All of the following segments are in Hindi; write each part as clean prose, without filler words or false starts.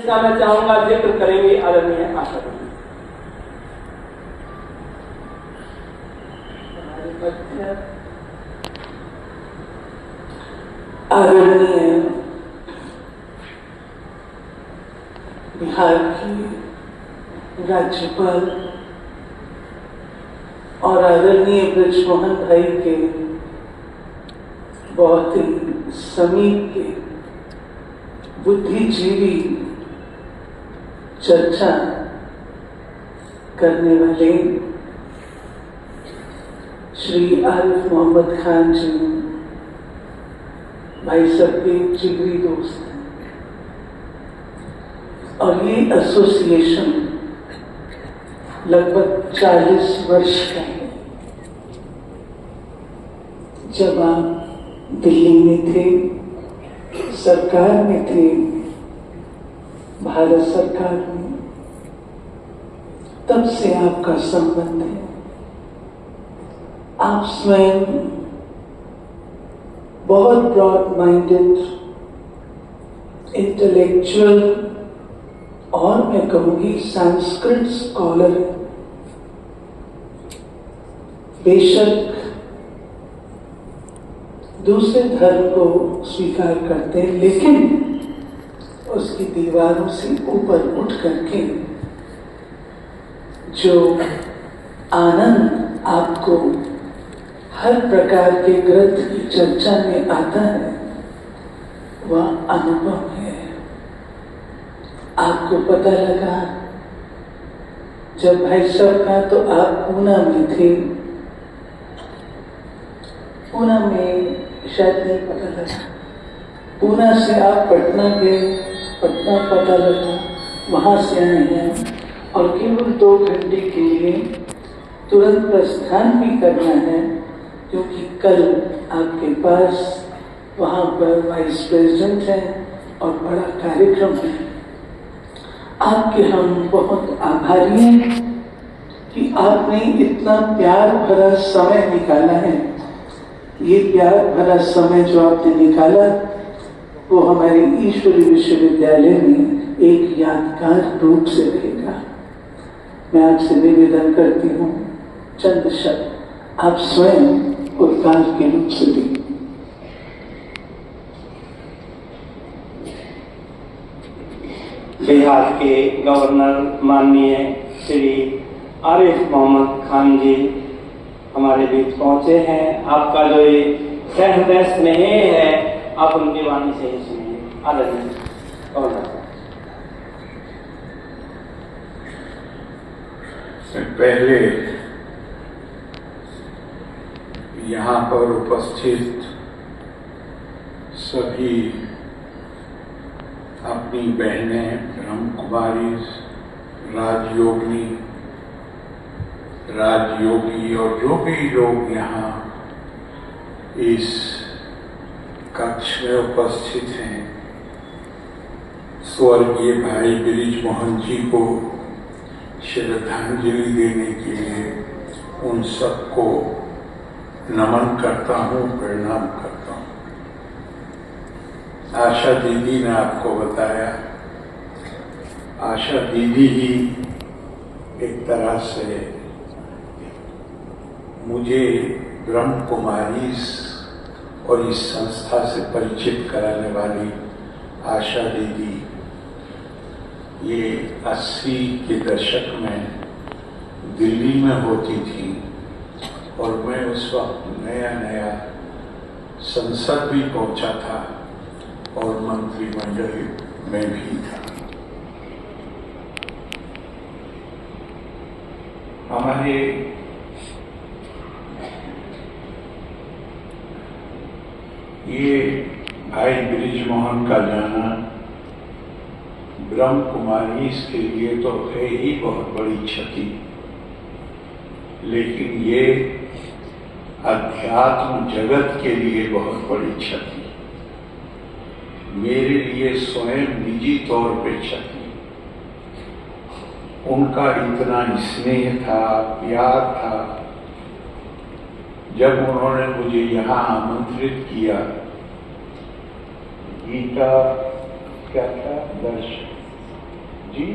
जिसका मैं चाहूंगा जिक्र करेंगे आदरणीय आशा जी। आदरणीय बिहार की राज्यपाल और आदरणीय ब्रजमोहन भाई के बहुत ही समीप के बुद्धिजीवी चर्चा करने वाले श्री आरिफ मोहम्मद खान जी भाई साहब के जिगरी दोस्त हैं और ये एसोसिएशन लगभग 40 वर्ष का है। जब आप दिल्ली में थे, सरकार में थे, भारत सरकार में, तब से आपका संबंध है। आप स्वयं बहुत ब्रॉड माइंडेड, इंटेलेक्चुअल और मैं कहूंगी संस्कृत स्कॉलर है। बेशक दूसरे धर्म को स्वीकार करते हैं, लेकिन उसकी दीवारों से ऊपर उठ करके जो आनंद आपको हर प्रकार के ग्रंथ की चर्चा में आता है वह अनुभव है। आपको पता लगा जब भाई साहब का, तो आप पूना में थे, पूना में शायद नहीं पता लगा, पूना से आप पटना गए, पटना पता लगा, वहां से आए हैं और केवल 2 घंटे के लिए तुरंत प्रस्थान भी करना है, क्योंकि कल आपके पास वहां पर वाइस प्रेसिडेंट है और बड़ा कार्यक्रम है। आपके हम बहुत आभारी हैं कि आपने इतना प्यार भरा समय निकाला है। ये प्यार भरा समय जो आपने निकाला वो हमारे ईश्वरी विश्वविद्यालय में एक यादगार रूप से रहेगा। मैं आपसे निवेदन करती हूँ, चंद शब्द आप स्वयं उद्गार के रूप से दें। बिहार के गवर्नर माननीय श्री आरिफ मोहम्मद खान जी हमारे बीच पहुंचे हैं। आपका जो ये सहृदय स्नेह है, आप उनकी वाणी से ही सुनिए। आदरणीय गवर्नर, पहले यहाँ पर उपस्थित सभी अपनी बहनें, ब्रह्म कुमारी, राजयोगी और जो भी लोग यहाँ इस कक्ष में उपस्थित हैं, स्वर्गीय भाई ब्रिजमोहन जी को श्रद्धांजलि देने के लिए उन सबको नमन करता हूँ, प्रणाम करता हूँ। आशा दीदी ने आपको बताया, आशा दीदी ही एक तरह से मुझे ब्रह्म कुमारी और इस संस्था से परिचित कराने वाली आशा दीदी ये 80 के दशक में दिल्ली में होती थी और मैं उस वक्त नया नया संसद भी पहुंचा था और मंत्रिमंडल में भी था। हमारे ये भाई ब्रिजमोहन का जाना ब्रह्म कुमारी के लिए तो है ही बहुत बड़ी क्षति, लेकिन ये अध्यात्म जगत के लिए बहुत बड़ी क्षति, मेरे लिए स्वयं निजी तौर पे क्षति। उनका इतना स्नेह था, प्यार था। जब उन्होंने मुझे यहाँ आमंत्रित किया, गीता क्या था, दर्शन जी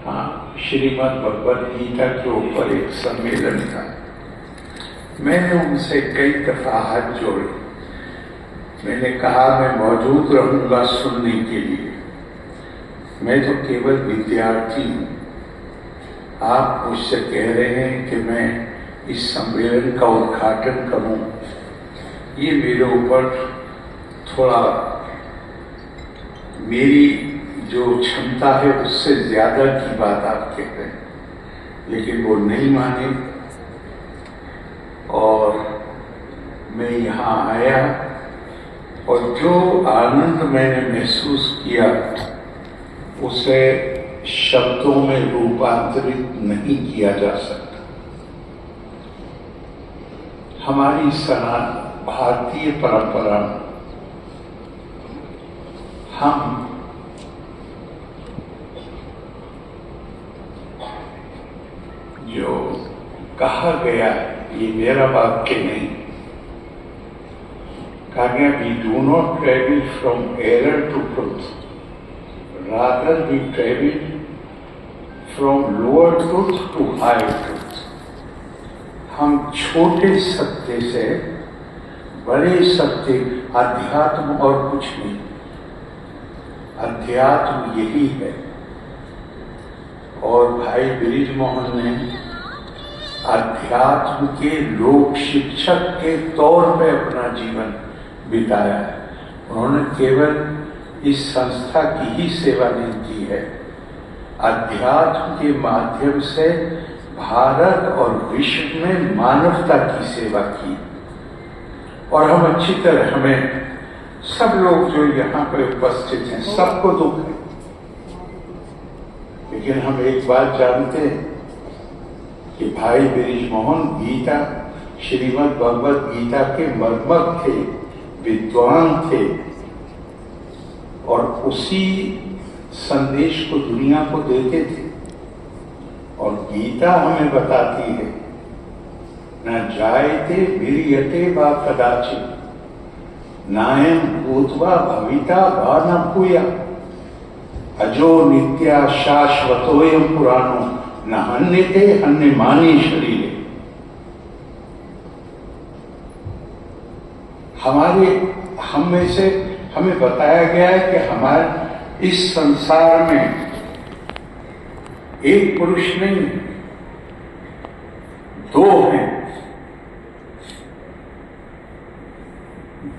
हाँ, श्रीमद् भगवद गीता के ऊपर एक सम्मेलन था। मैंने उनसे कई दफा हाथ जोड़े। मैंने कहा मैं मौजूद रहूंगा सुनने के लिए। मैं तो केवल विद्यार्थी हूँ। आप मुझसे कह रहे हैं कि मैं इस सम्मेलन का उद्घाटन करूं। ये मेरे ऊपर थोड़ा, मेरी जो क्षमता है उससे ज्यादा की बात आप कह रहे हैं, लेकिन वो नहीं माने और मैं यहाँ आया और जो आनंद मैंने महसूस किया उसे शब्दों में रूपांतरित नहीं किया जा सकता। हमारी सनातन भारतीय परंपरा में हम जो कहा गया, ये मेरा वाक्य नहीं, कहा गया we do not travel from error to truth, rather we travel from lower truth to higher truth। हम छोटे सत्य से बड़े सत्य, अध्यात्म और कुछ नहीं, अध्यात्म यही है। और भाई ब्रिज मोहन ने अध्यात्म के लोक शिक्षक के तौर पे अपना जीवन बिताया है। उन्होंने केवल इस संस्था की ही सेवा नहीं की है, अध्यात्म के माध्यम से भारत और विश्व में मानवता की सेवा की। और हम अच्छी तरह, हमें सब लोग जो यहाँ पे उपस्थित हैं सबको दुख है, लेकिन हम एक बात जानते हैं कि भाई ब्रिज मोहन गीता, श्रीमद् भगवद गीता के मर्मज्ञ थे, विद्वान थे और उसी संदेश को दुनिया को देते थे। और गीता हमें बताती है न जायते वीर्यते वा कदाचित् नायं भूत्वा भविता वा न भूयात् अजो नित्या शाश्वतोयम पुराणो न हन्यते हन्यमाने शरीरे। हम में से हमें बताया गया है कि हमारे इस संसार में एक पुरुष नहीं, दो हैं।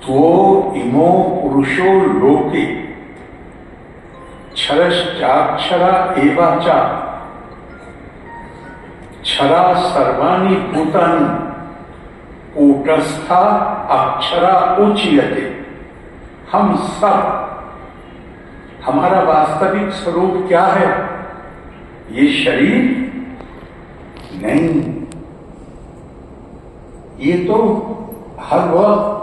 दो इमो पुरुषो लोके क्षरश्चाक्षरा एवाचा क्षरा सर्वाणि भूतानि कूटस्था अक्षरा उच्यते। हम सब, हमारा वास्तविक स्वरूप क्या है? ये शरीर नहीं, ये तो हर वक्त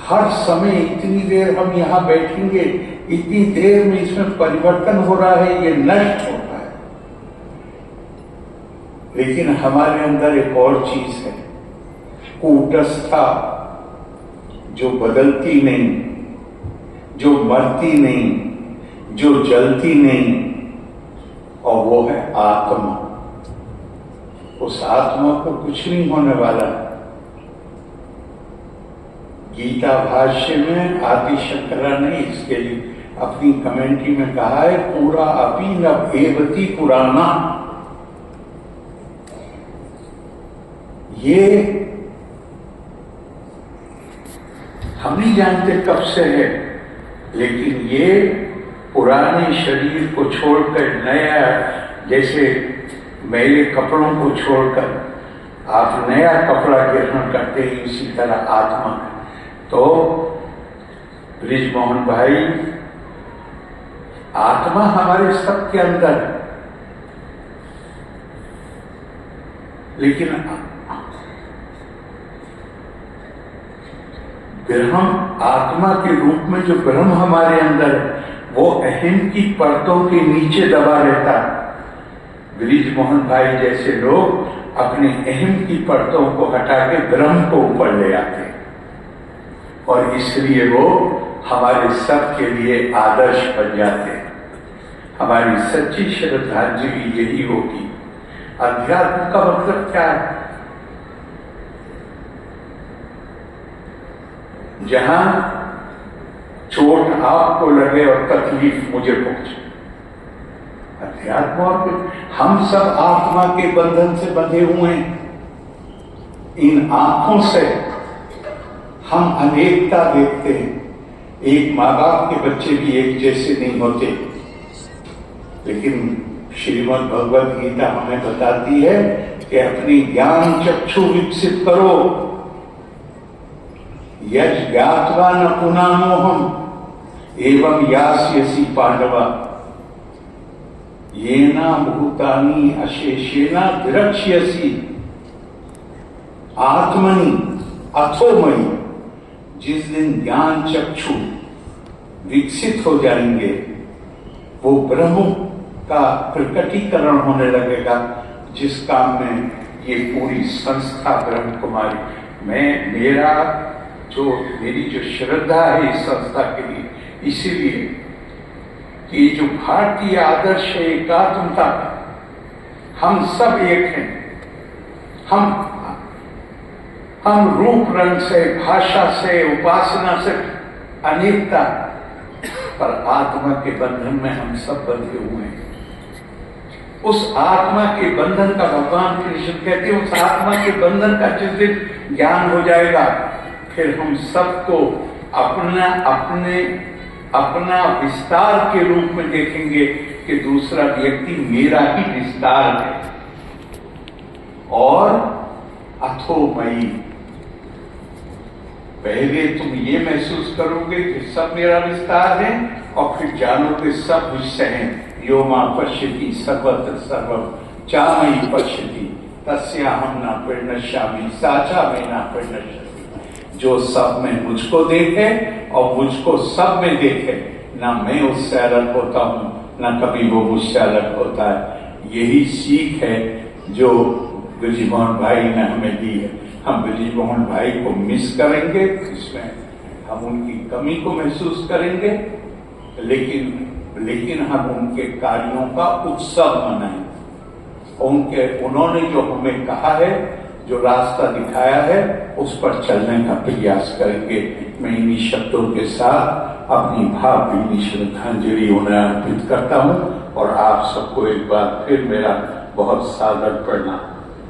हर समय इतनी देर हम यहां बैठेंगे, इतनी देर में इसमें परिवर्तन हो रहा है, ये नष्ट हो रहा है। लेकिन हमारे अंदर एक और चीज है, कूटस्था, जो बदलती नहीं, जो मरती नहीं, जो जलती नहीं, और वो है आत्मा। उस आत्मा को कुछ नहीं होने वाला। गीता भाष्य में आदि शंकरा ने इसके लिए अपनी कमेंट्री में कहा है, पूरा अपि न भेवति पुराना। ये हम नहीं जानते कब से है, लेकिन ये पुराने शरीर को छोड़कर नया, जैसे मैले कपड़ों को छोड़कर आप नया कपड़ा ग्रहण करते हैं, इसी तरह आत्मा है। तो ब्रिज मोहन भाई, आत्मा हमारे सबके अंदर है, लेकिन ब्रह्म, आत्मा के रूप में जो ब्रह्म हमारे अंदर है, वो अहम की परतों के नीचे दबा रहता है। ब्रिज मोहन भाई जैसे लोग अपने अहम की परतों को हटा के ब्रह्म को ऊपर ले आते हैं, और इसलिए वो हमारे सब के लिए आदर्श बन जाते हैं। हमारी सच्ची श्रद्धांजलि यही होगी। अध्यात्म का मतलब क्या है? जहां चोट आपको लगे और तकलीफ मुझे पहुंचे। अध्यात्म और कुछ, हम सब आत्मा के बंधन से बंधे हुए हैं। इन आंखों से हम अनेकता देखते हैं। एक माँ बाप के बच्चे भी एक जैसे नहीं होते, लेकिन श्रीमद् भगवद गीता हमें बताती है कि अपनी ज्ञान चक्षु विकसित करो। यज ज्ञात्वा न पुनामोहम एवं यास्यसि पांडवा येना भूतानि अशेषेना विरक्ष्यसि आत्मनि अथोमयि। जिस दिन ज्ञान चक्षु विकसित हो जाएंगे, वो ब्रह्म का प्रकटीकरण होने लगेगा, जिस काम में ये पूरी संस्था ब्रह्म कुमारी, मेरी जो श्रद्धा है इस संस्था के लिए, इसीलिए कि जो भारतीय आदर्श है एकात्मता, हम सब एक हैं। हम रूप रंग से, भाषा से, उपासना से अनेकता, पर आत्मा के बंधन में हम सब बंधे हुए हैं। उस आत्मा के बंधन का भगवान कृष्ण कहते हैं, उस आत्मा के बंधन का जिस दिन ज्ञान हो जाएगा, फिर हम सबको अपना विस्तार के रूप में देखेंगे कि दूसरा व्यक्ति मेरा ही विस्तार है। और अथोमयी, पहले तुम ये महसूस करोगे कि सब मेरा विस्तार है, और फिर जानोगे सब विषय हैं। यो मां पश्यति सर्वत्र सर्वम चामयि पश्यति तस्याहं न परिणश्यामि साचा में न परिणश्यति। जो सब में मुझको देखे और मुझको सब में देखे, ना मैं उससे अलग होता हूं, ना कभी वो मुझसे अलग होता है। यही सीख है जो ब्रिजमोहन भाई ने हमें दी है। हम ब्रिजमोहन भाई को मिस करेंगे, इसमें हम उनकी कमी को महसूस करेंगे, लेकिन हम उनके कार्यों का उत्सव मनाएंगे। उन्होंने जो हमें कहा है, जो रास्ता दिखाया है, उस पर चलने का प्रयास करेंगे। मैं इन्हीं शब्दों के साथ अपनी भावभीनी श्रद्धांजलि उन्हें अर्पित करता हूं, और आप सबको एक बार फिर मेरा बहुत सादर प्रणाम।